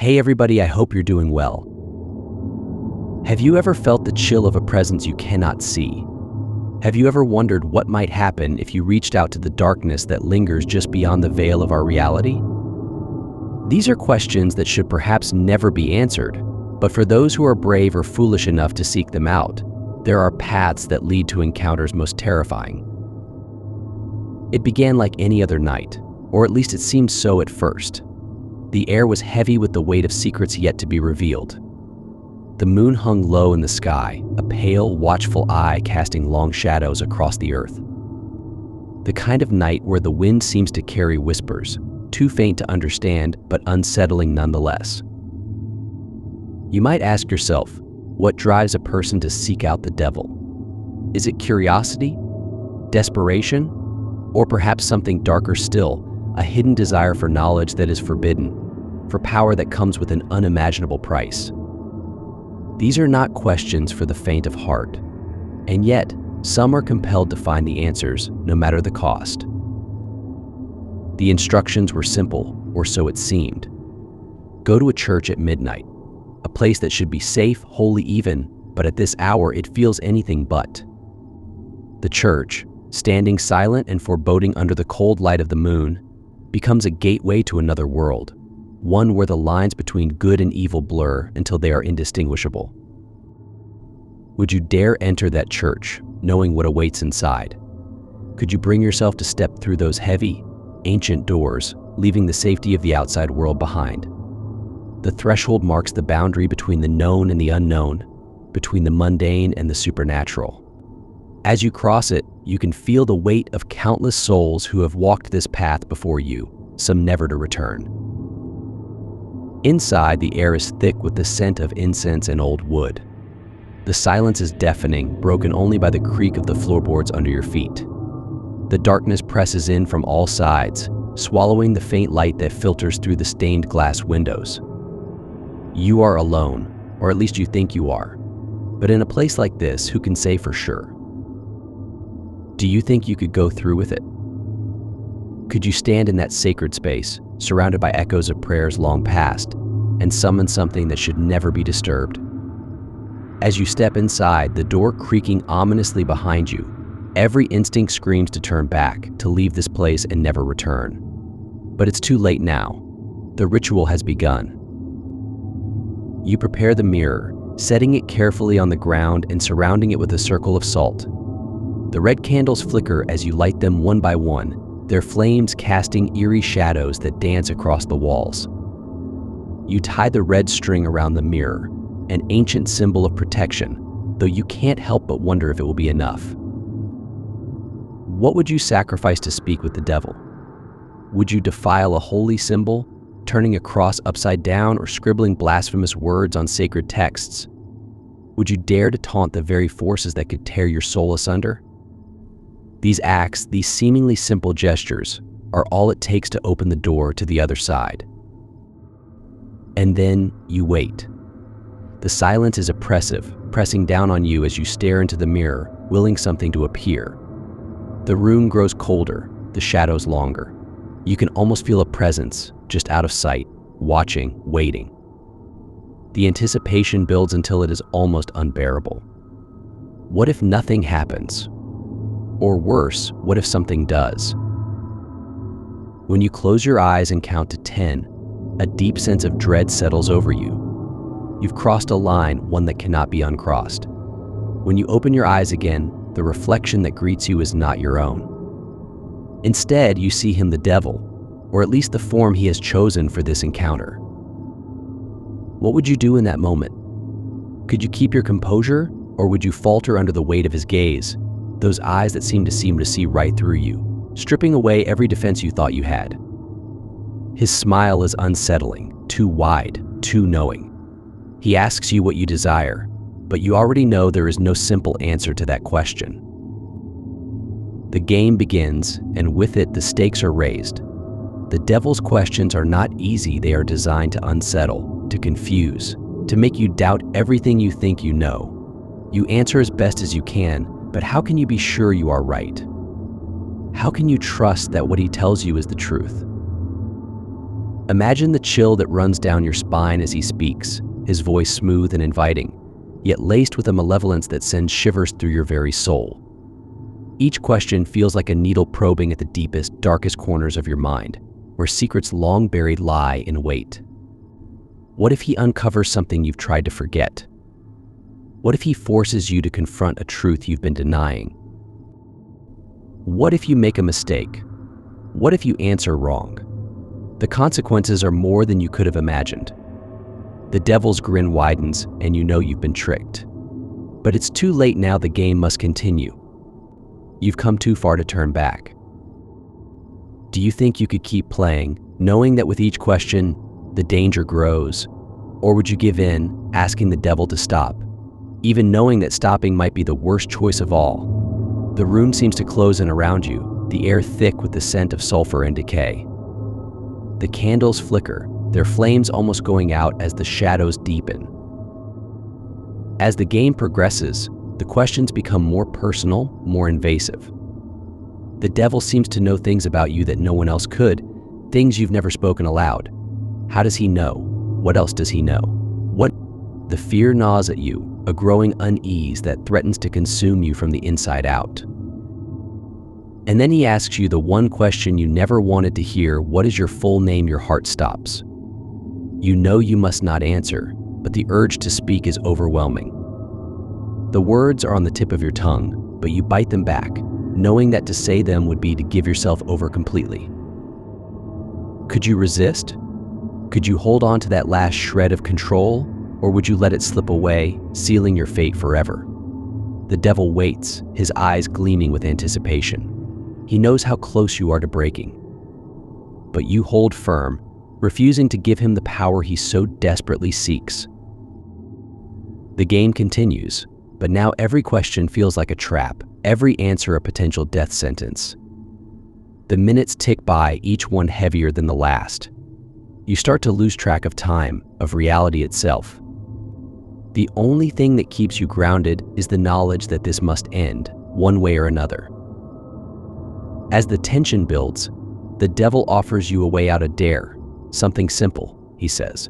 Hey everybody, I hope you're doing well. Have you ever felt the chill of a presence you cannot see? Have you ever wondered what might happen if you reached out to the darkness that lingers just beyond the veil of our reality? These are questions that should perhaps never be answered, but for those who are brave or foolish enough to seek them out, there are paths that lead to encounters most terrifying. It began like any other night, or at least it seemed so at first. The air was heavy with the weight of secrets yet to be revealed. The moon hung low in the sky, a pale, watchful eye casting long shadows across the earth. The kind of night where the wind seems to carry whispers, too faint to understand but unsettling nonetheless. You might ask yourself, what drives a person to seek out the devil? Is it curiosity, desperation, or perhaps something darker still, a hidden desire for knowledge that is forbidden, for power that comes with an unimaginable price? These are not questions for the faint of heart, and yet some are compelled to find the answers, no matter the cost. The instructions were simple, or so it seemed. Go to a church at midnight, a place that should be safe, holy even, but at this hour it feels anything but. The church, standing silent and foreboding under the cold light of the moon, becomes a gateway to another world, one where the lines between good and evil blur until they are indistinguishable. Would you dare enter that church, knowing what awaits inside? Could you bring yourself to step through those heavy, ancient doors, leaving the safety of the outside world behind? The threshold marks the boundary between the known and the unknown, between the mundane and the supernatural. As you cross it, you can feel the weight of countless souls who have walked this path before you, some never to return. Inside, the air is thick with the scent of incense and old wood. The silence is deafening, broken only by the creak of the floorboards under your feet. The darkness presses in from all sides, swallowing the faint light that filters through the stained glass windows. You are alone, or at least you think you are. But in a place like this, who can say for sure? Do you think you could go through with it? Could you stand in that sacred space, surrounded by echoes of prayers long past, and summon something that should never be disturbed? As you step inside, the door creaking ominously behind you, every instinct screams to turn back, to leave this place and never return. But it's too late now. The ritual has begun. You prepare the mirror, setting it carefully on the ground and surrounding it with a circle of salt. The red candles flicker as you light them one by one, their flames casting eerie shadows that dance across the walls. You tie the red string around the mirror, an ancient symbol of protection, though you can't help but wonder if it will be enough. What would you sacrifice to speak with the devil? Would you defile a holy symbol, turning a cross upside down or scribbling blasphemous words on sacred texts? Would you dare to taunt the very forces that could tear your soul asunder? These acts, these seemingly simple gestures, are all it takes to open the door to the other side. And then you wait. The silence is oppressive, pressing down on you as you stare into the mirror, willing something to appear. The room grows colder, the shadows longer. You can almost feel a presence, just out of sight, watching, waiting. The anticipation builds until it is almost unbearable. What if nothing happens? Or worse, what if something does? When you close your eyes and count to 10, a deep sense of dread settles over you. You've crossed a line, one that cannot be uncrossed. When you open your eyes again, the reflection that greets you is not your own. Instead, you see him, the devil, or at least the form he has chosen for this encounter. What would you do in that moment? Could you keep your composure, or would you falter under the weight of his gaze, those eyes that seem to see right through you, stripping away every defense you thought you had? His smile is unsettling, too wide, too knowing. He asks you what you desire, but you already know there is no simple answer to that question. The game begins, and with it the stakes are raised. The devil's questions are not easy. They are designed to unsettle, to confuse, to make you doubt everything you think you know. You answer as best as you can, but how can you be sure you are right? How can you trust that what he tells you is the truth? Imagine the chill that runs down your spine as he speaks, his voice smooth and inviting, yet laced with a malevolence that sends shivers through your very soul. Each question feels like a needle probing at the deepest, darkest corners of your mind, where secrets long buried lie in wait. What if he uncovers something you've tried to forget? What if he forces you to confront a truth you've been denying? What if you make a mistake? What if you answer wrong? The consequences are more than you could have imagined. The devil's grin widens, and you know you've been tricked. But it's too late now. The game must continue. You've come too far to turn back. Do you think you could keep playing, knowing that with each question, the danger grows? Or would you give in, asking the devil to stop, even knowing that stopping might be the worst choice of all? The room seems to close in around you, the air thick with the scent of sulfur and decay. The candles flicker, their flames almost going out as the shadows deepen. As the game progresses, the questions become more personal, more invasive. The devil seems to know things about you that no one else could, things you've never spoken aloud. How does he know? What else does he know? What? The fear gnaws at you, a growing unease that threatens to consume you from the inside out. And then he asks you the one question you never wanted to hear. What is your full name? Your heart stops. You know you must not answer, but the urge to speak is overwhelming. The words are on the tip of your tongue, but you bite them back, knowing that to say them would be to give yourself over completely. Could you resist? Could you hold on to that last shred of control, or would you let it slip away, sealing your fate forever? The devil waits, his eyes gleaming with anticipation. He knows how close you are to breaking. But you hold firm, refusing to give him the power he so desperately seeks. The game continues, but now every question feels like a trap, every answer a potential death sentence. The minutes tick by, each one heavier than the last. You start to lose track of time, of reality itself. The only thing that keeps you grounded is the knowledge that this must end, one way or another. As the tension builds, the devil offers you a way out, a dare, something simple, he says.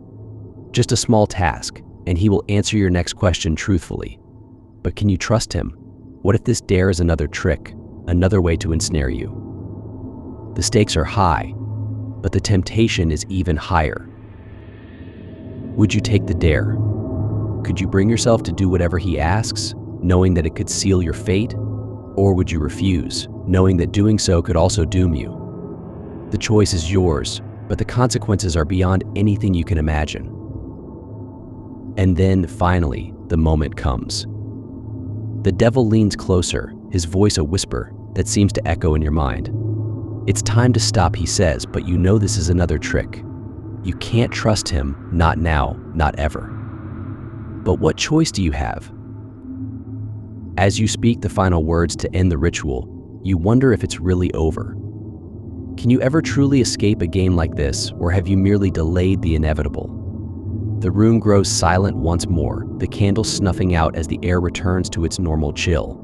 Just a small task, and he will answer your next question truthfully. But can you trust him? What if this dare is another trick, another way to ensnare you? The stakes are high, but the temptation is even higher. Would you take the dare? Could you bring yourself to do whatever he asks, knowing that it could seal your fate? Or would you refuse, knowing that doing so could also doom you? The choice is yours, but the consequences are beyond anything you can imagine. And then, finally, the moment comes. The devil leans closer, his voice a whisper that seems to echo in your mind. It's time to stop, he says, but you know this is another trick. You can't trust him, not now, not ever. But what choice do you have? As you speak the final words to end the ritual, you wonder if it's really over. Can you ever truly escape a game like this, or have you merely delayed the inevitable? The room grows silent once more, the candle snuffing out as the air returns to its normal chill.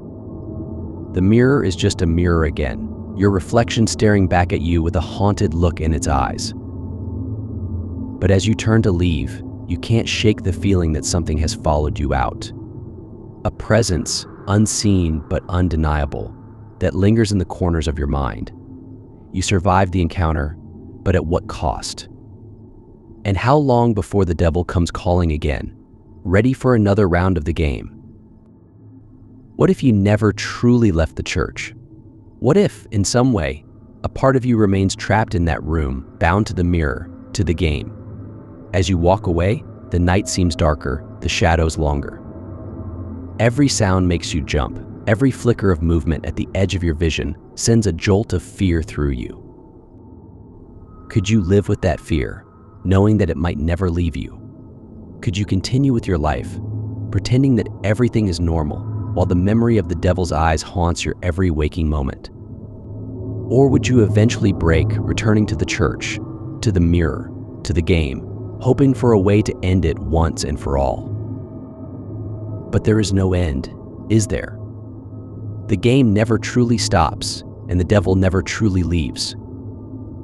The mirror is just a mirror again, your reflection staring back at you with a haunted look in its eyes. But as you turn to leave, you can't shake the feeling that something has followed you out. A presence, unseen but undeniable, that lingers in the corners of your mind. You survived the encounter, but at what cost? And how long before the devil comes calling again, ready for another round of the game? What if you never truly left the church? What if, in some way, a part of you remains trapped in that room, bound to the mirror, to the game? As you walk away, the night seems darker, the shadows longer. Every sound makes you jump. Every flicker of movement at the edge of your vision sends a jolt of fear through you. Could you live with that fear, knowing that it might never leave you? Could you continue with your life, pretending that everything is normal, while the memory of the devil's eyes haunts your every waking moment? Or would you eventually break, returning to the church, to the mirror, to the game, hoping for a way to end it once and for all? But there is no end, is there? The game never truly stops, and the devil never truly leaves.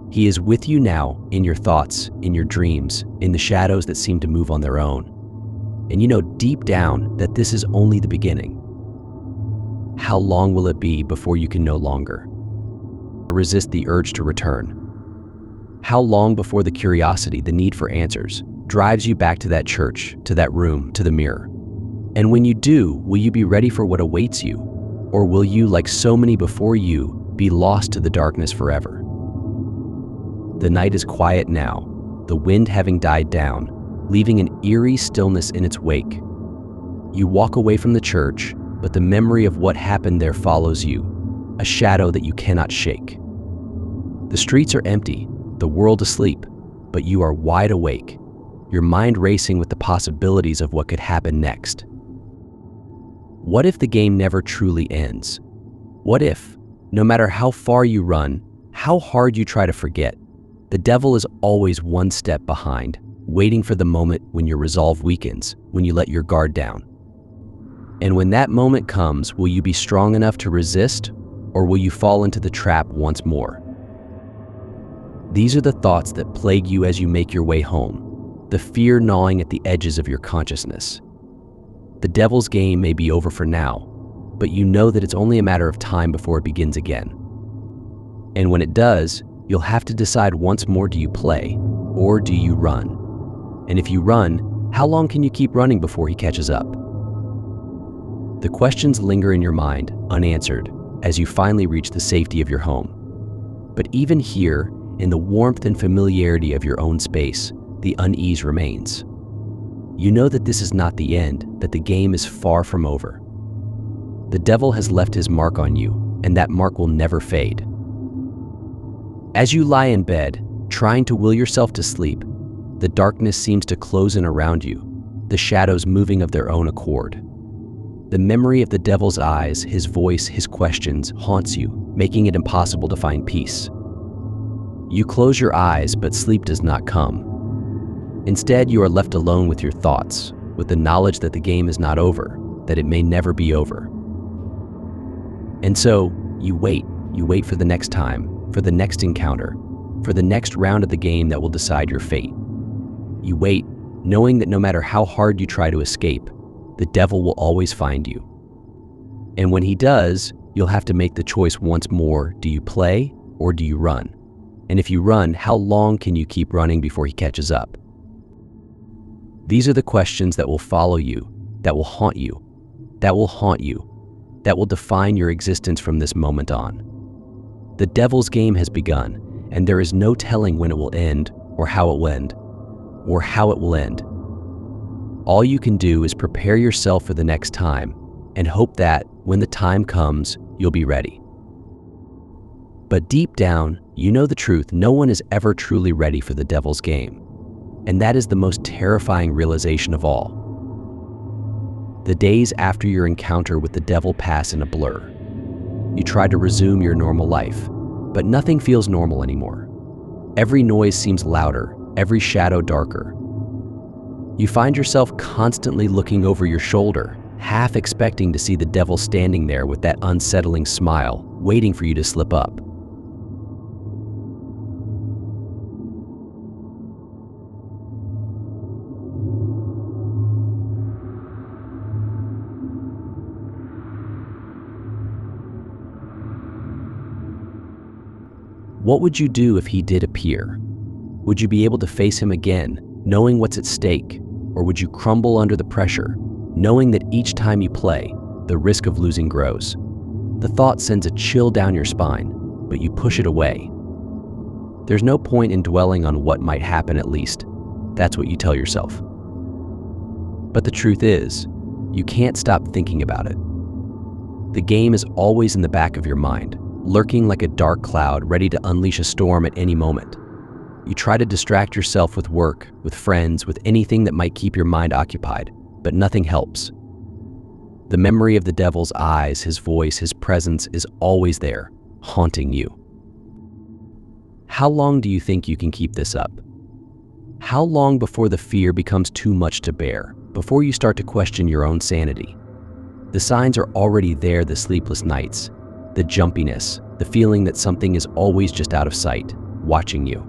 He is with you now, in your thoughts, in your dreams, in the shadows that seem to move on their own. And you know deep down that this is only the beginning. How long will it be before you can no longer resist the urge to return? How long before the curiosity, the need for answers, drives you back to that church, to that room, to the mirror? And when you do, will you be ready for what awaits you? Or will you, like so many before you, be lost to the darkness forever? The night is quiet now, the wind having died down, leaving an eerie stillness in its wake. You walk away from the church, but the memory of what happened there follows you, a shadow that you cannot shake. The streets are empty, the world asleep, but you are wide awake, your mind racing with the possibilities of what could happen next. What if the game never truly ends? What if, no matter how far you run, how hard you try to forget, the devil is always one step behind, waiting for the moment when your resolve weakens, when you let your guard down? And when that moment comes, will you be strong enough to resist, or will you fall into the trap once more? These are the thoughts that plague you as you make your way home, the fear gnawing at the edges of your consciousness. The devil's game may be over for now, but you know that it's only a matter of time before it begins again. And when it does, you'll have to decide once more, do you play, or do you run? And if you run, how long can you keep running before he catches up? The questions linger in your mind, unanswered, as you finally reach the safety of your home. But even here, in the warmth and familiarity of your own space, the unease remains. You know that this is not the end, that the game is far from over. The devil has left his mark on you, and that mark will never fade. As you lie in bed, trying to will yourself to sleep, the darkness seems to close in around you, the shadows moving of their own accord. The memory of the devil's eyes, his voice, his questions haunts you, making it impossible to find peace. You close your eyes, but sleep does not come. Instead, you are left alone with your thoughts, with the knowledge that the game is not over, that it may never be over. And so, you wait for the next time, for the next encounter, for the next round of the game that will decide your fate. You wait, knowing that no matter how hard you try to escape, the devil will always find you. And when he does, you'll have to make the choice once more: do you play or do you run? And if you run, how long can you keep running before he catches up? These are the questions that will follow you, that will haunt you, that will define your existence from this moment on. The devil's game has begun, and there is no telling when it will end, or how it will end. All you can do is prepare yourself for the next time, and hope that, when the time comes, you'll be ready. But deep down, you know the truth: no one is ever truly ready for the devil's game. And that is the most terrifying realization of all. The days after your encounter with the devil pass in a blur. You try to resume your normal life, but nothing feels normal anymore. Every noise seems louder, every shadow darker. You find yourself constantly looking over your shoulder, half expecting to see the devil standing there with that unsettling smile, waiting for you to slip up. What would you do if he did appear? Would you be able to face him again, knowing what's at stake? Or would you crumble under the pressure, knowing that each time you play, the risk of losing grows? The thought sends a chill down your spine, but you push it away. There's no point in dwelling on what might happen, at least. That's what you tell yourself. But the truth is, you can't stop thinking about it. The game is always in the back of your mind, lurking like a dark cloud ready to unleash a storm at any moment. You try to distract yourself with work, with friends, with anything that might keep your mind occupied, but nothing helps. The memory of the devil's eyes, his voice, his presence is always there, haunting you. How long do you think you can keep this up? How long before the fear becomes too much to bear, before you start to question your own sanity? The signs are already there: the sleepless nights, the jumpiness, the feeling that something is always just out of sight, watching you.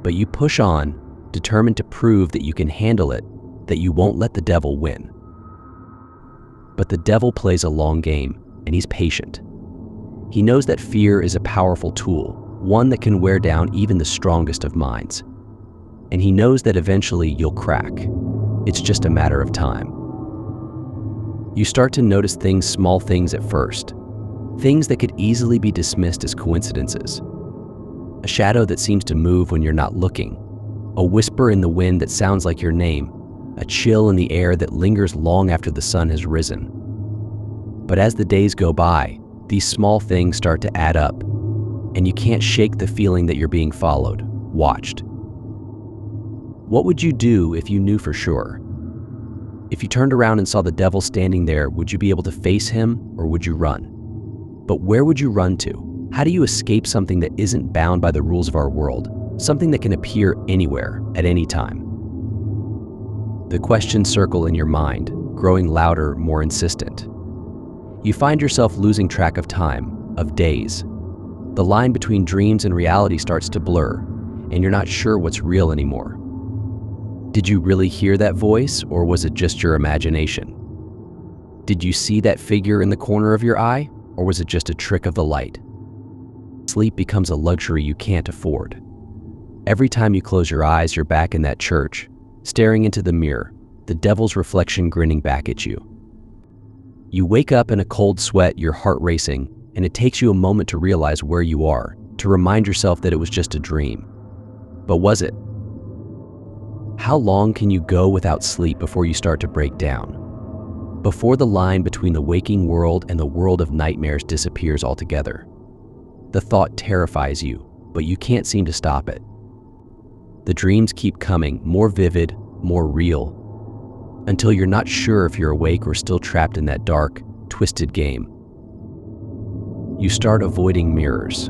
But you push on, determined to prove that you can handle it, that you won't let the devil win. But the devil plays a long game, and he's patient. He knows that fear is a powerful tool, one that can wear down even the strongest of minds. And he knows that eventually you'll crack. It's just a matter of time. You start to notice small things at first, things that could easily be dismissed as coincidences. A shadow that seems to move when you're not looking, a whisper in the wind that sounds like your name, a chill in the air that lingers long after the sun has risen. But as the days go by, these small things start to add up, and you can't shake the feeling that you're being followed, watched. What would you do if you knew for sure? If you turned around and saw the devil standing there, would you be able to face him, or would you run? But where would you run to? How do you escape something that isn't bound by the rules of our world, something that can appear anywhere, at any time? The questions circle in your mind, growing louder, more insistent. You find yourself losing track of time, of days. The line between dreams and reality starts to blur, and you're not sure what's real anymore. Did you really hear that voice, or was it just your imagination? Did you see that figure in the corner of your eye, or was it just a trick of the light? Sleep becomes a luxury you can't afford. Every time you close your eyes, you're back in that church, staring into the mirror, the devil's reflection grinning back at you. You wake up in a cold sweat, your heart racing, and it takes you a moment to realize where you are, to remind yourself that it was just a dream. But was it? How long can you go without sleep before you start to break down? Before the line between the waking world and the world of nightmares disappears altogether. The thought terrifies you, but you can't seem to stop it. The dreams keep coming, more vivid, more real, until you're not sure if you're awake or still trapped in that dark, twisted game. You start avoiding mirrors.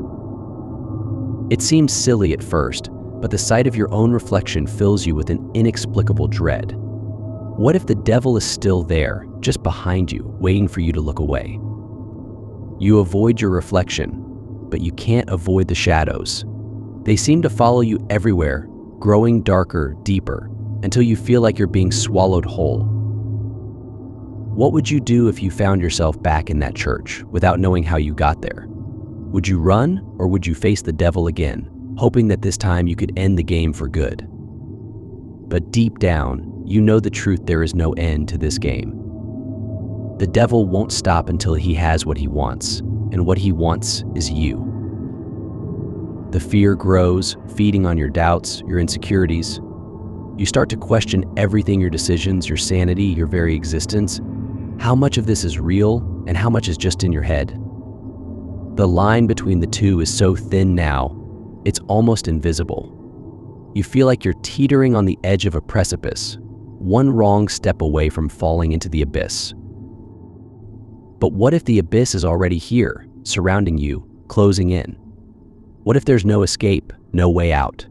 It seems silly at first, but the sight of your own reflection fills you with an inexplicable dread. What if the devil is still there, just behind you, waiting for you to look away? You avoid your reflection, but you can't avoid the shadows. They seem to follow you everywhere, growing darker, deeper, until you feel like you're being swallowed whole. What would you do if you found yourself back in that church without knowing how you got there? Would you run, or would you face the devil again, hoping that this time you could end the game for good? But deep down, you know the truth: there is no end to this game. The devil won't stop until he has what he wants, and what he wants is you. The fear grows, feeding on your doubts, your insecurities. You start to question everything: your decisions, your sanity, your very existence. How much of this is real, and how much is just in your head? The line between the two is so thin now, it's almost invisible. You feel like you're teetering on the edge of a precipice, one wrong step away from falling into the abyss. But what if the abyss is already here, surrounding you, closing in? What if there's no escape, no way out?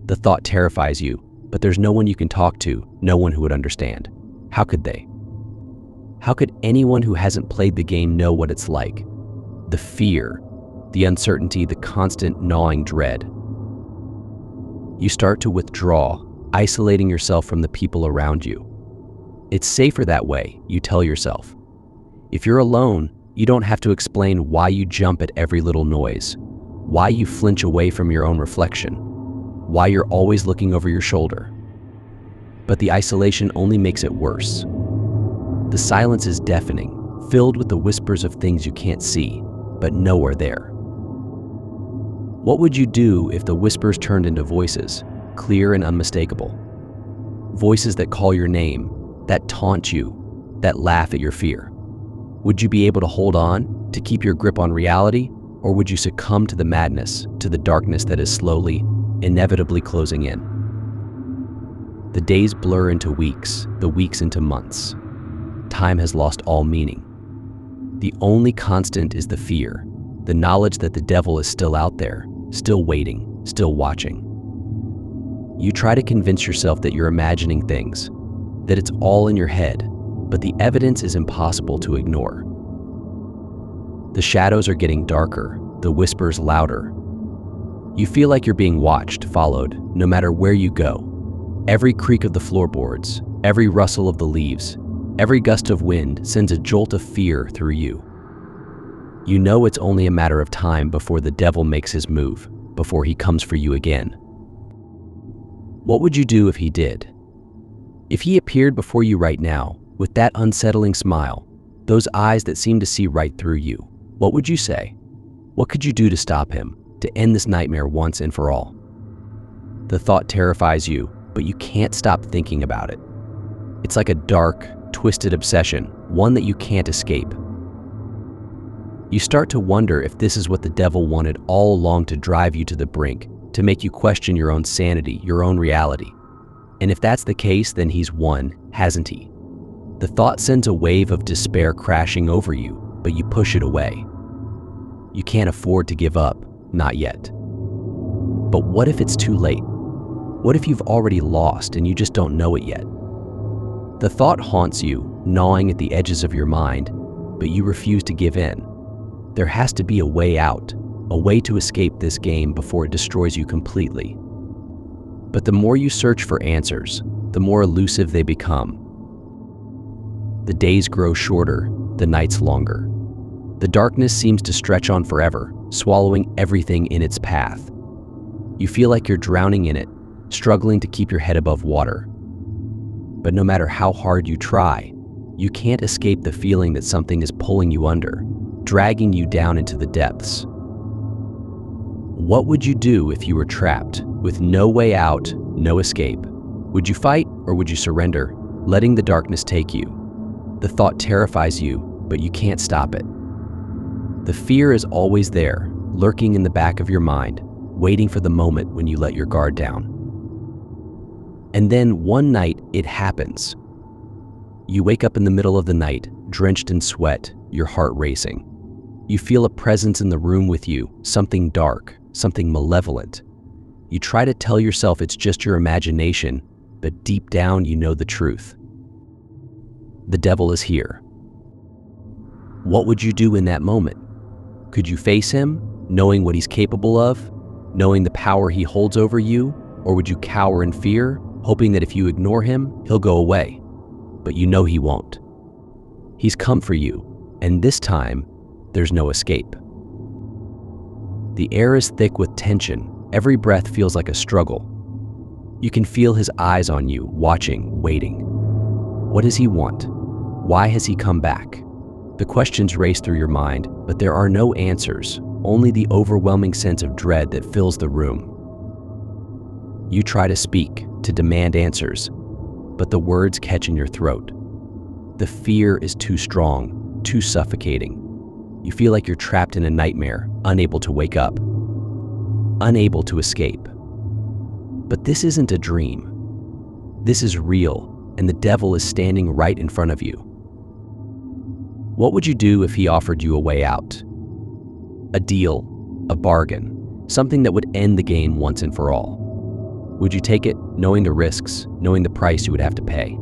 The thought terrifies you, but there's no one you can talk to, no one who would understand. How could they? How could anyone who hasn't played the game know what it's like? The fear, the uncertainty, the constant gnawing dread. You start to withdraw, isolating yourself from the people around you. It's safer that way, you tell yourself. If you're alone, you don't have to explain why you jump at every little noise, why you flinch away from your own reflection, why you're always looking over your shoulder. But the isolation only makes it worse. The silence is deafening, filled with the whispers of things you can't see, but know are there. What would you do if the whispers turned into voices, clear and unmistakable? Voices that call your name, that taunt you, that laugh at your fear. Would you be able to hold on, to keep your grip on reality, or would you succumb to the madness, to the darkness that is slowly, inevitably closing in? The days blur into weeks, the weeks into months. Time has lost all meaning. The only constant is the fear, the knowledge that the devil is still out there, still waiting, still watching. You try to convince yourself that you're imagining things, that it's all in your head, but the evidence is impossible to ignore. The shadows are getting darker, the whispers louder. You feel like you're being watched, followed, no matter where you go. Every creak of the floorboards, every rustle of the leaves, every gust of wind sends a jolt of fear through you. You know it's only a matter of time before the devil makes his move, before he comes for you again. What would you do if he did? If he appeared before you right now, with that unsettling smile, those eyes that seem to see right through you, what would you say? What could you do to stop him, to end this nightmare once and for all? The thought terrifies you, but you can't stop thinking about it. It's like a dark, twisted obsession, one that you can't escape. You start to wonder if this is what the devil wanted all along, to drive you to the brink, to make you question your own sanity, your own reality. And if that's the case, then he's won, hasn't he? The thought sends a wave of despair crashing over you, but you push it away. You can't afford to give up, not yet. But what if it's too late? What if you've already lost and you just don't know it yet? The thought haunts you, gnawing at the edges of your mind, but you refuse to give in. There has to be a way out, a way to escape this game before it destroys you completely. But the more you search for answers, the more elusive they become. The days grow shorter, the nights longer. The darkness seems to stretch on forever, swallowing everything in its path. You feel like you're drowning in it, struggling to keep your head above water. But no matter how hard you try, you can't escape the feeling that something is pulling you under, dragging you down into the depths. What would you do if you were trapped, with no way out, no escape? Would you fight, or would you surrender, letting the darkness take you? The thought terrifies you, but you can't stop it. The fear is always there, lurking in the back of your mind, waiting for the moment when you let your guard down. And then one night, it happens. You wake up in the middle of the night, drenched in sweat, your heart racing. You feel a presence in the room with you, something dark, something malevolent. You try to tell yourself it's just your imagination, but deep down you know the truth. The devil is here. What would you do in that moment? Could you face him, knowing what he's capable of, knowing the power he holds over you, or would you cower in fear, hoping that if you ignore him, he'll go away? But you know he won't. He's come for you, and this time, there's no escape. The air is thick with tension. Every breath feels like a struggle. You can feel his eyes on you, watching, waiting. What does he want? Why has he come back? The questions race through your mind, but there are no answers, only the overwhelming sense of dread that fills the room. You try to speak, to demand answers, but the words catch in your throat. The fear is too strong, too suffocating. You feel like you're trapped in a nightmare, unable to wake up, unable to escape. But this isn't a dream. This is real, and the devil is standing right in front of you. What would you do if he offered you a way out? A deal, a bargain, something that would end the game once and for all. Would you take it, knowing the risks, knowing the price you would have to pay?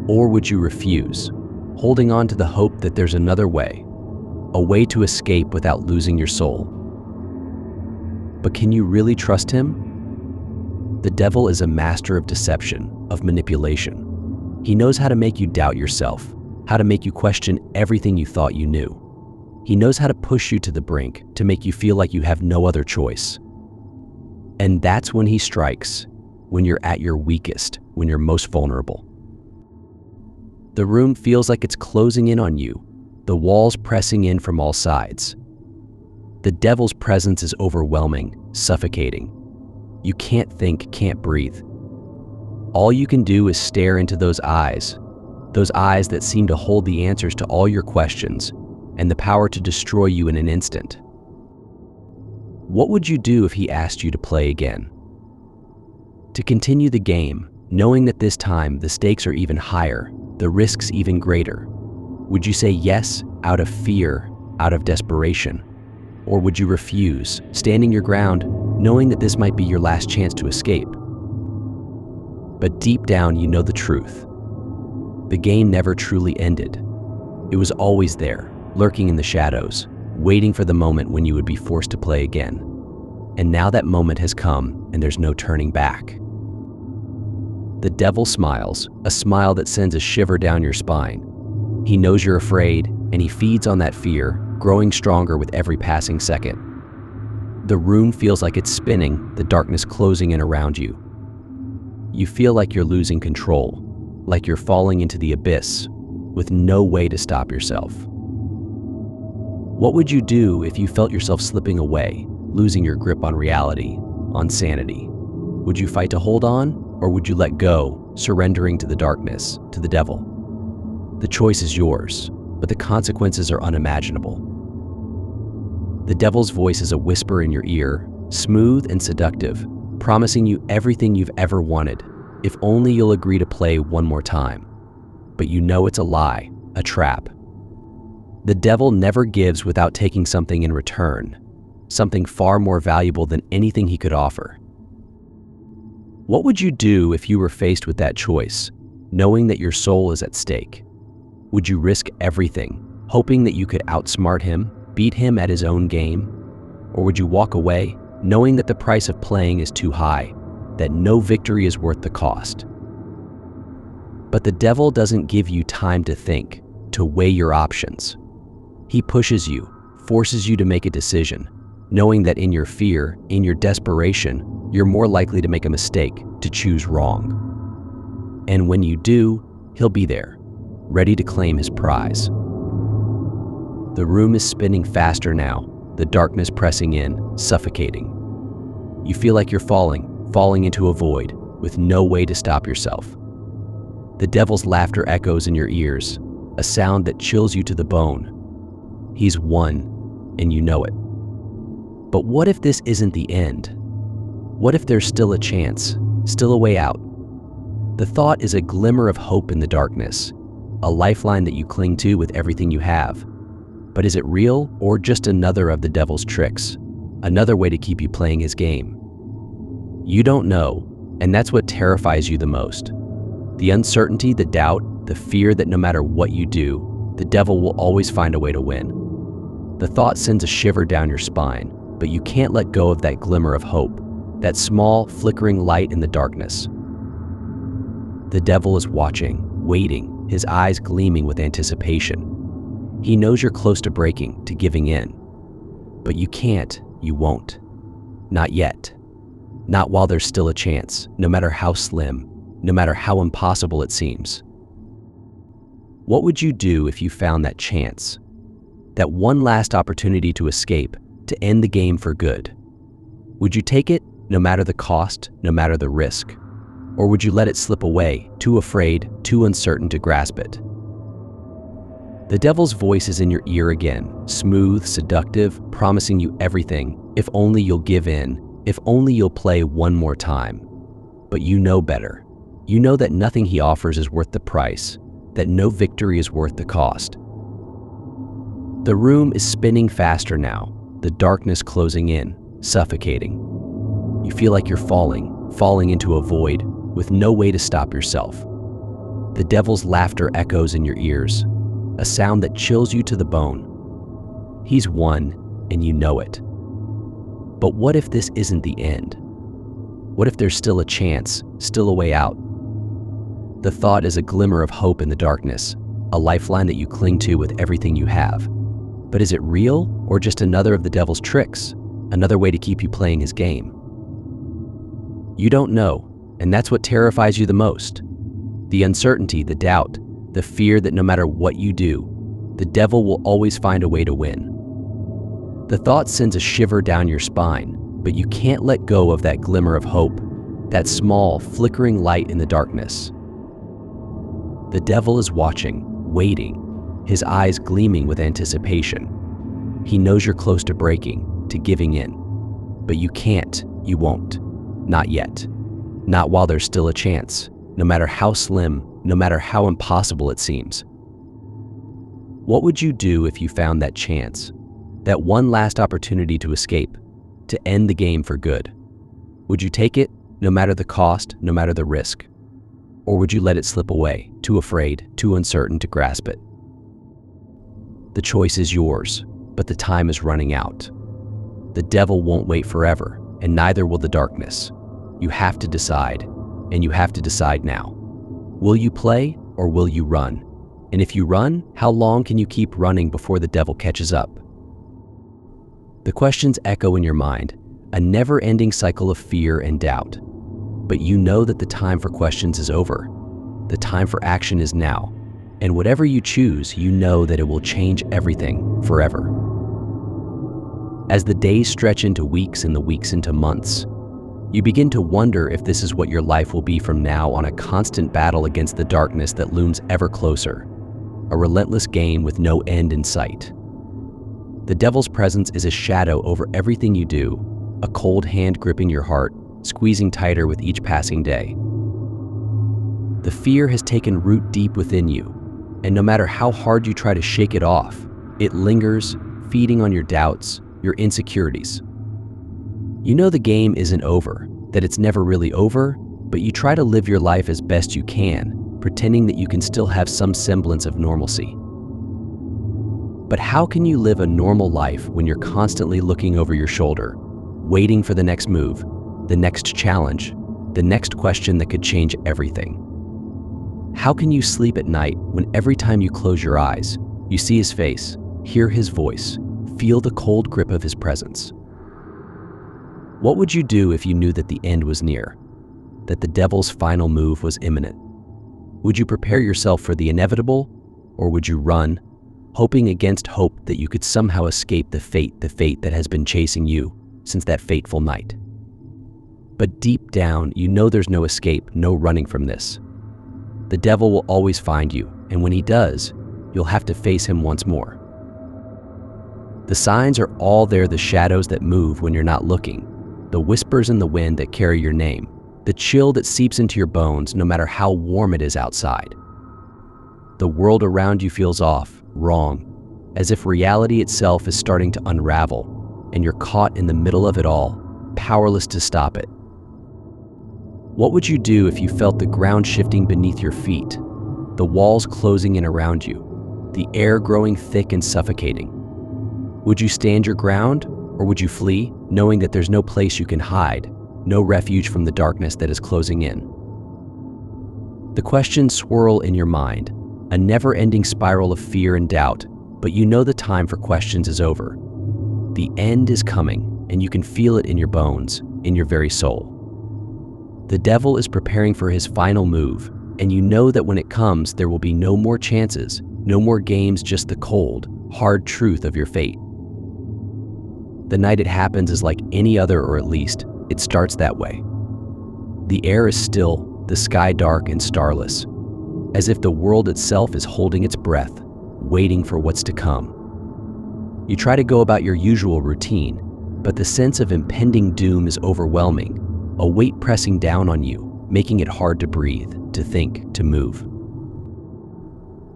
Or would you refuse, holding on to the hope that there's another way, a way to escape without losing your soul? But can you really trust him? The devil is a master of deception, of manipulation. He knows how to make you doubt yourself, how to make you question everything you thought you knew. He knows how to push you to the brink, to make you feel like you have no other choice. And that's when he strikes, when you're at your weakest, when you're most vulnerable. The room feels like it's closing in on you, the walls pressing in from all sides. The devil's presence is overwhelming, suffocating. You can't think, can't breathe. All you can do is stare into those eyes that seem to hold the answers to all your questions and the power to destroy you in an instant. What would you do if he asked you to play again? To continue the game, knowing that this time the stakes are even higher, the risks even greater? Would you say yes out of fear, out of desperation? Or would you refuse, standing your ground, knowing that this might be your last chance to escape? But deep down, you know the truth. The game never truly ended. It was always there, lurking in the shadows, waiting for the moment when you would be forced to play again. And now that moment has come, and there's no turning back. The devil smiles, a smile that sends a shiver down your spine. He knows you're afraid, and he feeds on that fear, growing stronger with every passing second. The room feels like it's spinning, the darkness closing in around you. You feel like you're losing control, like you're falling into the abyss, with no way to stop yourself. What would you do if you felt yourself slipping away, losing your grip on reality, on sanity? Would you fight to hold on, or would you let go, surrendering to the darkness, to the devil? The choice is yours, but the consequences are unimaginable. The devil's voice is a whisper in your ear, smooth and seductive, promising you everything you've ever wanted, if only you'll agree to play one more time. But you know it's a lie, a trap. The devil never gives without taking something in return, something far more valuable than anything he could offer. What would you do if you were faced with that choice, knowing that your soul is at stake? Would you risk everything, hoping that you could outsmart him, beat him at his own game? Or would you walk away, knowing that the price of playing is too high, that no victory is worth the cost? But the devil doesn't give you time to think, to weigh your options. He pushes you, forces you to make a decision, knowing that in your fear, in your desperation, you're more likely to make a mistake, to choose wrong. And when you do, he'll be there, ready to claim his prize. The room is spinning faster now, the darkness pressing in, suffocating. You feel like you're falling into a void, with no way to stop yourself. The devil's laughter echoes in your ears, a sound that chills you to the bone. He's won, and you know it. But what if this isn't the end? What if there's still a chance, still a way out? The thought is a glimmer of hope in the darkness, a lifeline that you cling to with everything you have. But is it real, or just another of the devil's tricks? Another way to keep you playing his game? You don't know, and that's what terrifies you the most. The uncertainty, the doubt, the fear that no matter what you do, the devil will always find a way to win. The thought sends a shiver down your spine, but you can't let go of that glimmer of hope, that small, flickering light in the darkness. The devil is watching, waiting, his eyes gleaming with anticipation. He knows you're close to breaking, to giving in. But you can't, you won't. Not yet. Not while there's still a chance, no matter how slim, no matter how impossible it seems. What would you do if you found that chance? That one last opportunity to escape, to end the game for good? Would you take it, no matter the cost, no matter the risk? Or would you let it slip away, too afraid, too uncertain to grasp it? The devil's voice is in your ear again, smooth, seductive, promising you everything, if only you'll give in, if only you'll play one more time. But you know better. You know that nothing he offers is worth the price, that no victory is worth the cost. The room is spinning faster now, the darkness closing in, suffocating. You feel like you're falling into a void, with no way to stop yourself. The devil's laughter echoes in your ears, a sound that chills you to the bone. He's won, and you know it. But what if this isn't the end? What if there's still a chance, still a way out? The thought is a glimmer of hope in the darkness, a lifeline that you cling to with everything you have. But is it real, or just another of the devil's tricks, another way to keep you playing his game? You don't know, and that's what terrifies you the most. The uncertainty, the doubt, the fear that no matter what you do, the devil will always find a way to win. The thought sends a shiver down your spine, but you can't let go of that glimmer of hope, that small, flickering light in the darkness. The devil is watching, waiting, his eyes gleaming with anticipation. He knows you're close to breaking, to giving in. But you can't, you won't. Not yet. Not while there's still a chance, no matter how slim, no matter how impossible it seems. What would you do if you found that chance, that one last opportunity to escape, to end the game for good? Would you take it, no matter the cost, no matter the risk? Or would you let it slip away, too afraid, too uncertain to grasp it? The choice is yours, but the time is running out. The devil won't wait forever. and neither will the darkness. You have to decide, and you have to decide now. Will you play or will you run? And if you run, how long can you keep running before the devil catches up? The questions echo in your mind, a never-ending cycle of fear and doubt. But you know that the time for questions is over. The time for action is now. And whatever you choose, you know that it will change everything forever. As the days stretch into weeks and the weeks into months, you begin to wonder if this is what your life will be from now on, a constant battle against the darkness that looms ever closer, a relentless game with no end in sight. The devil's presence is a shadow over everything you do, a cold hand gripping your heart, squeezing tighter with each passing day. The fear has taken root deep within you, and no matter how hard you try to shake it off, it lingers, feeding on your doubts, your insecurities. You know the game isn't over, that it's never really over, but you try to live your life as best you can, pretending that you can still have some semblance of normalcy. But how can you live a normal life when you're constantly looking over your shoulder, waiting for the next move, the next challenge, the next question that could change everything? How can you sleep at night when every time you close your eyes, you see his face, hear his voice, feel the cold grip of his presence? What would you do if you knew that the end was near, that the devil's final move was imminent? Would you prepare yourself for the inevitable, or would you run, hoping against hope that you could somehow escape the fate that has been chasing you since that fateful night? But deep down, you know there's no escape, no running from this. The devil will always find you, and when he does, you'll have to face him once more. The signs are all there, the shadows that move when you're not looking, the whispers in the wind that carry your name, the chill that seeps into your bones no matter how warm it is outside. The world around you feels off, wrong, as if reality itself is starting to unravel, and you're caught in the middle of it all, powerless to stop it. What would you do if you felt the ground shifting beneath your feet, the walls closing in around you, the air growing thick and suffocating? Would you stand your ground, or would you flee, knowing that there's no place you can hide, no refuge from the darkness that is closing in? The questions swirl in your mind, a never-ending spiral of fear and doubt, but you know the time for questions is over. The end is coming, and you can feel it in your bones, in your very soul. The devil is preparing for his final move, and you know that when it comes, there will be no more chances, no more games, just the cold, hard truth of your fate. The night it happens is like any other, or at least, it starts that way. The air is still, the sky dark and starless, as if the world itself is holding its breath, waiting for what's to come. You try to go about your usual routine, but the sense of impending doom is overwhelming, a weight pressing down on you, making it hard to breathe, to think, to move.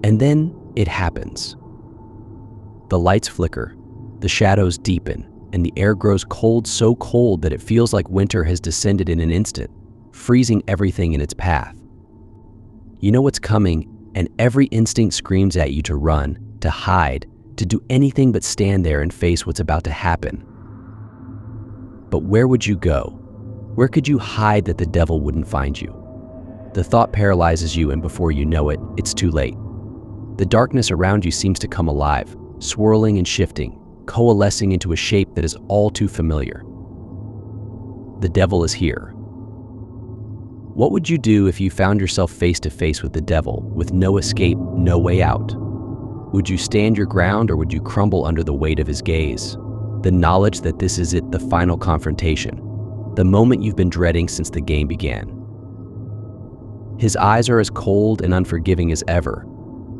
And then it happens. The lights flicker, the shadows deepen, and the air grows cold, so cold that it feels like winter has descended in an instant, freezing everything in its path. You know what's coming, and every instinct screams at you to run, to hide, to do anything but stand there and face what's about to happen. But where would you go? Where could you hide that the devil wouldn't find you? The thought paralyzes you, and before you know it, it's too late. The darkness around you seems to come alive, swirling and shifting, coalescing into a shape that is all too familiar. The devil is here. What would you do if you found yourself face to face with the devil, with no escape, no way out? Would you stand your ground, or would you crumble under the weight of his gaze? The knowledge that this is it, the final confrontation, the moment you've been dreading since the game began. His eyes are as cold and unforgiving as ever,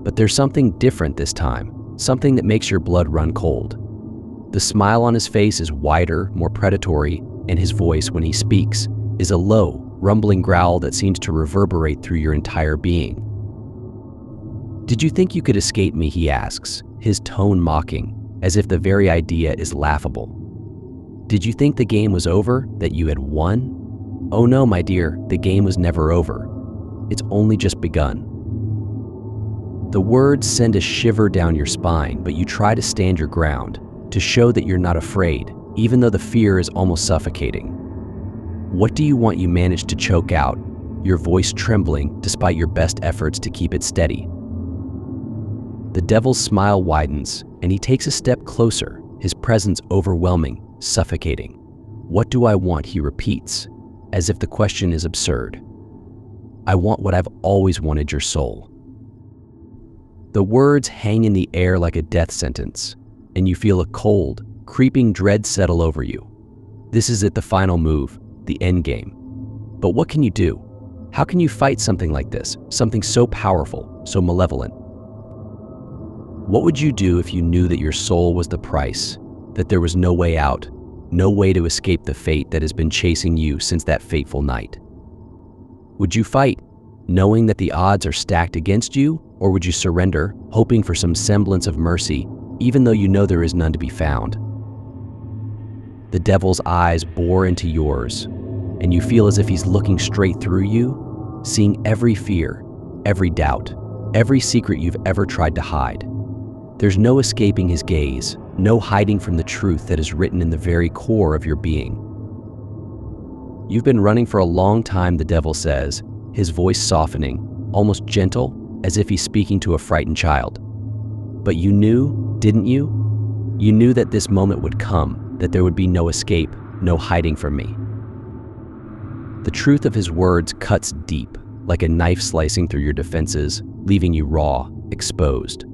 but there's something different this time, something that makes your blood run cold. The smile on his face is wider, more predatory, and his voice, when he speaks, is a low, rumbling growl that seems to reverberate through your entire being. "Did you think you could escape me?" he asks, his tone mocking, as if the very idea is laughable. "Did you think the game was over, that you had won? Oh no, my dear, the game was never over. It's only just begun." The words send a shiver down your spine, but you try to stand your ground, to show that you're not afraid, even though the fear is almost suffocating. What do you want? You manage to choke out, your voice trembling despite your best efforts to keep it steady. The devil's smile widens, and he takes a step closer, his presence overwhelming, suffocating. What do I want? He repeats, as if the question is absurd. I want what I've always wanted, your soul. The words hang in the air like a death sentence, and you feel a cold, creeping dread settle over you. This is it, the final move, the end game. But what can you do? How can you fight something like this, something so powerful, so malevolent? What would you do if you knew that your soul was the price, that there was no way out, no way to escape the fate that has been chasing you since that fateful night? Would you fight, knowing that the odds are stacked against you, or would you surrender, hoping for some semblance of mercy, even though you know there is none to be found? The devil's eyes bore into yours, and you feel as if he's looking straight through you, seeing every fear, every doubt, every secret you've ever tried to hide. There's no escaping his gaze, no hiding from the truth that is written in the very core of your being. You've been running for a long time, the devil says, his voice softening, almost gentle, as if he's speaking to a frightened child. But you knew, didn't you? You knew that this moment would come, that there would be no escape, no hiding from me. The truth of his words cuts deep, like a knife slicing through your defenses, leaving you raw, exposed.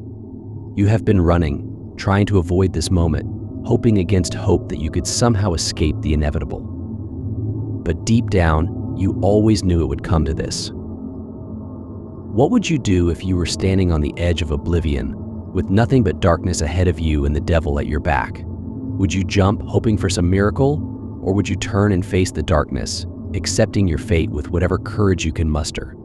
You have been running, trying to avoid this moment, hoping against hope that you could somehow escape the inevitable. But deep down, you always knew it would come to this. What would you do if you were standing on the edge of oblivion, with nothing but darkness ahead of you and the devil at your back? Would you jump, hoping for some miracle, or would you turn and face the darkness, accepting your fate with whatever courage you can muster?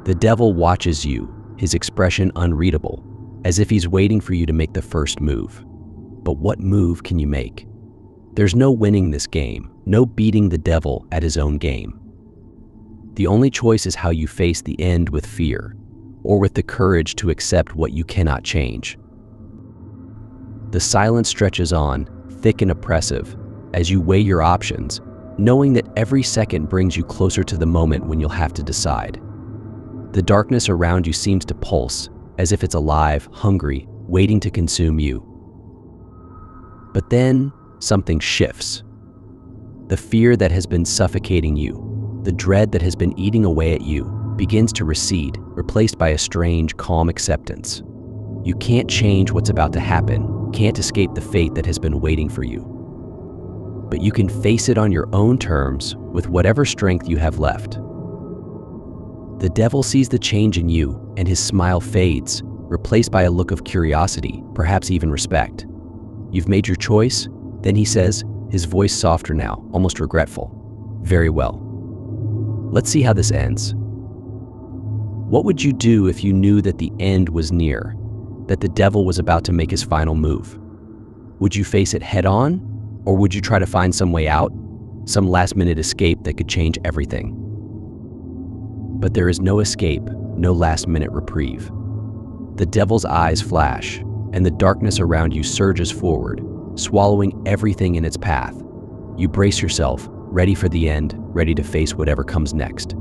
The devil watches you, his expression unreadable, as if he's waiting for you to make the first move. But what move can you make? There's no winning this game, no beating the devil at his own game. The only choice is how you face the end, with fear, or with the courage to accept what you cannot change. The silence stretches on, thick and oppressive, as you weigh your options, knowing that every second brings you closer to the moment when you'll have to decide. The darkness around you seems to pulse, as if it's alive, hungry, waiting to consume you. But then, something shifts. The fear that has been suffocating you, the dread that has been eating away at you, begins to recede, replaced by a strange, calm acceptance. You can't change what's about to happen, can't escape the fate that has been waiting for you. But you can face it on your own terms, with whatever strength you have left. The devil sees the change in you, and his smile fades, replaced by a look of curiosity, perhaps even respect. You've made your choice? Then he says, his voice softer now, almost regretful. Very well. Let's see how this ends. What would you do if you knew that the end was near, that the devil was about to make his final move? Would you face it head on, or would you try to find some way out, some last-minute escape that could change everything? But there is no escape, no last-minute reprieve. The devil's eyes flash, and the darkness around you surges forward, swallowing everything in its path. You brace yourself, ready for the end, ready to face whatever comes next.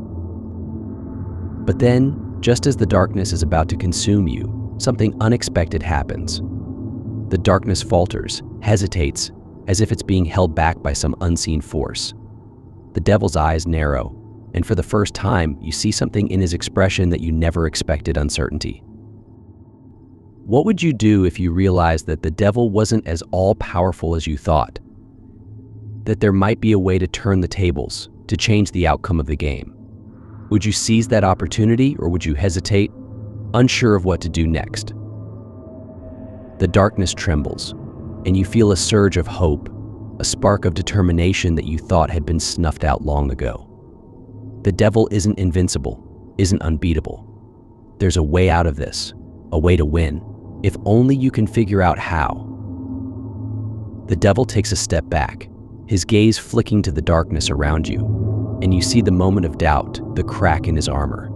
But then, just as the darkness is about to consume you, something unexpected happens. The darkness falters, hesitates, as if it's being held back by some unseen force. The devil's eyes narrow, and for the first time, you see something in his expression that you never expected: uncertainty. What would you do if you realized that the devil wasn't as all-powerful as you thought? That there might be a way to turn the tables, to change the outcome of the game? Would you seize that opportunity, or would you hesitate, unsure of what to do next? The darkness trembles, and you feel a surge of hope, a spark of determination that you thought had been snuffed out long ago. The devil isn't invincible, isn't unbeatable. There's a way out of this, a way to win, if only you can figure out how. The devil takes a step back, his gaze flicking to the darkness around you, and you see the moment of doubt, the crack in his armor.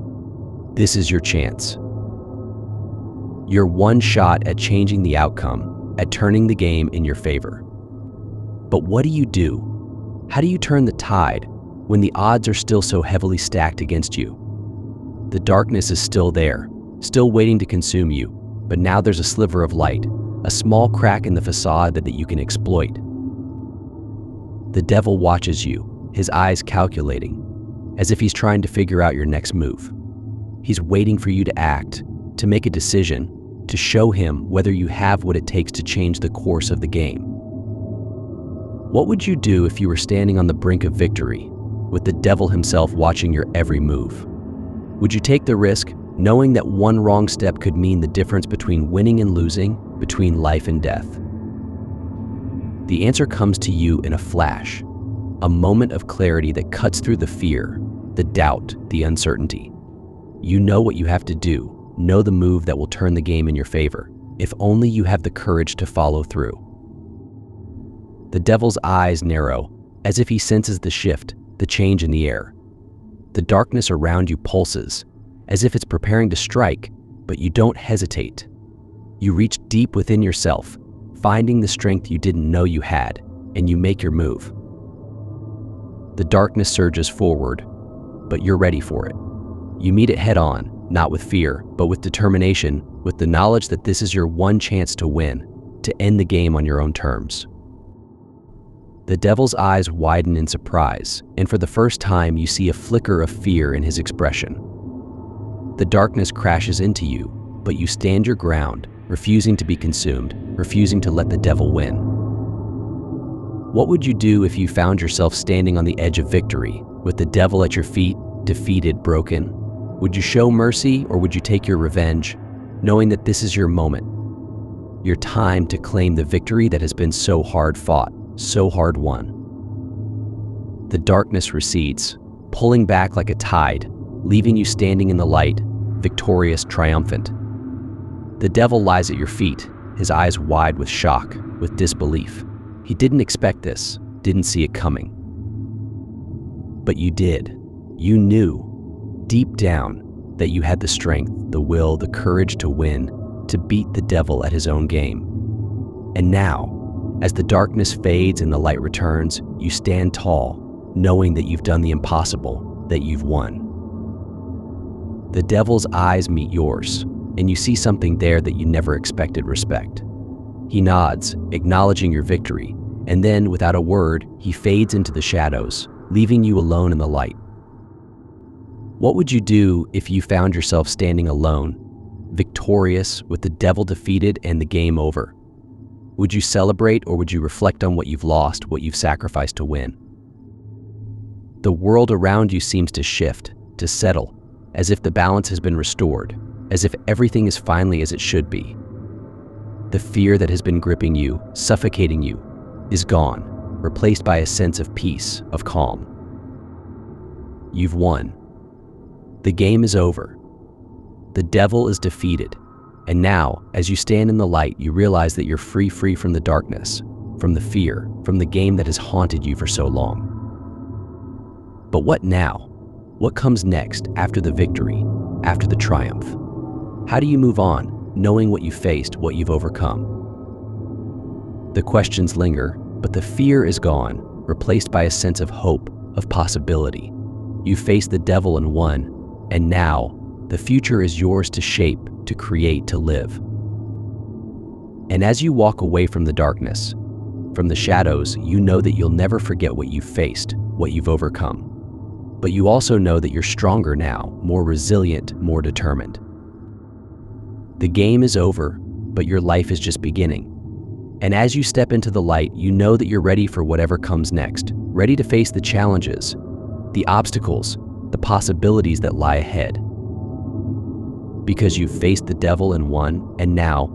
This is your chance. Your one shot at changing the outcome, at turning the game in your favor. But what do you do? How do you turn the tide when the odds are still so heavily stacked against you? The darkness is still there, still waiting to consume you, but now there's a sliver of light, a small crack in the facade that you can exploit. The devil watches you, his eyes calculating, as if he's trying to figure out your next move. He's waiting for you to act, to make a decision, to show him whether you have what it takes to change the course of the game. What would you do if you were standing on the brink of victory, with the devil himself watching your every move? Would you take the risk, knowing that one wrong step could mean the difference between winning and losing, between life and death? The answer comes to you in a flash, a moment of clarity that cuts through the fear, the doubt, the uncertainty. You know what you have to do, know the move that will turn the game in your favor, if only you have the courage to follow through. The devil's eyes narrow, as if he senses the shift, the change in the air. The darkness around you pulses, as if it's preparing to strike, but you don't hesitate. You reach deep within yourself, finding the strength you didn't know you had, and you make your move. The darkness surges forward, but you're ready for it. You meet it head on, not with fear, but with determination, with the knowledge that this is your one chance to win, to end the game on your own terms. The devil's eyes widen in surprise, and for the first time you see a flicker of fear in his expression. The darkness crashes into you, but you stand your ground, refusing to be consumed, refusing to let the devil win. What would you do if you found yourself standing on the edge of victory, with the devil at your feet, defeated, broken? Would you show mercy, or would you take your revenge, knowing that this is your moment, your time to claim the victory that has been so hard fought, so hard won? The darkness recedes, pulling back like a tide, leaving you standing in the light, victorious, triumphant. The devil lies at your feet, his eyes wide with shock, with disbelief. He didn't expect this, didn't see it coming. But you did. You knew, deep down, that you had the strength, the will, the courage to win, to beat the devil at his own game. And now, as the darkness fades and the light returns, you stand tall, knowing that you've done the impossible, that you've won. The devil's eyes meet yours, and you see something there that you never expected: respect. He nods, acknowledging your victory, and then, without a word, he fades into the shadows, leaving you alone in the light. What would you do if you found yourself standing alone, victorious, with the devil defeated and the game over? Would you celebrate, or would you reflect on what you've lost, what you've sacrificed to win? The world around you seems to shift, to settle, as if the balance has been restored, as if everything is finally as it should be. The fear that has been gripping you, suffocating you, is gone, replaced by a sense of peace, of calm. You've won. The game is over. The devil is defeated. And now, as you stand in the light, you realize that you're free from the darkness, from the fear, from the game that has haunted you for so long. But what now? What comes next after the victory, after the triumph? How do you move on, knowing what you faced, what you've overcome? The questions linger, but the fear is gone, replaced by a sense of hope, of possibility. You faced the devil and won, and now, the future is yours to shape, to create, to live. And as you walk away from the darkness, from the shadows, you know that you'll never forget what you've faced, what you've overcome. But you also know that you're stronger now, more resilient, more determined. The game is over, but your life is just beginning. And as you step into the light, you know that you're ready for whatever comes next, ready to face the challenges, the obstacles, the possibilities that lie ahead. Because you've faced the devil and won, and now,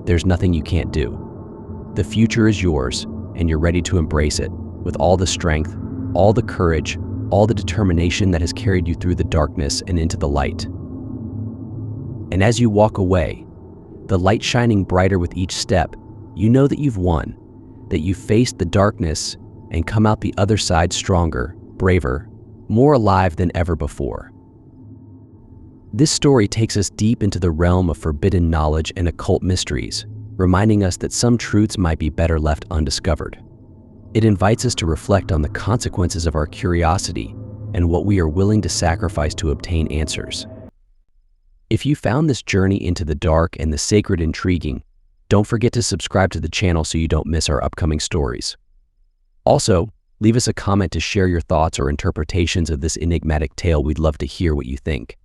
there's nothing you can't do. The future is yours, and you're ready to embrace it, with all the strength, all the courage, all the determination that has carried you through the darkness and into the light. And as you walk away, the light shining brighter with each step, you know that you've won, that you've faced the darkness and come out the other side stronger, braver, more alive than ever before. This story takes us deep into the realm of forbidden knowledge and occult mysteries, reminding us that some truths might be better left undiscovered. It invites us to reflect on the consequences of our curiosity and what we are willing to sacrifice to obtain answers. If you found this journey into the dark and the sacred intriguing, don't forget to subscribe to the channel so you don't miss our upcoming stories. Also, leave us a comment to share your thoughts or interpretations of this enigmatic tale. We'd love to hear what you think.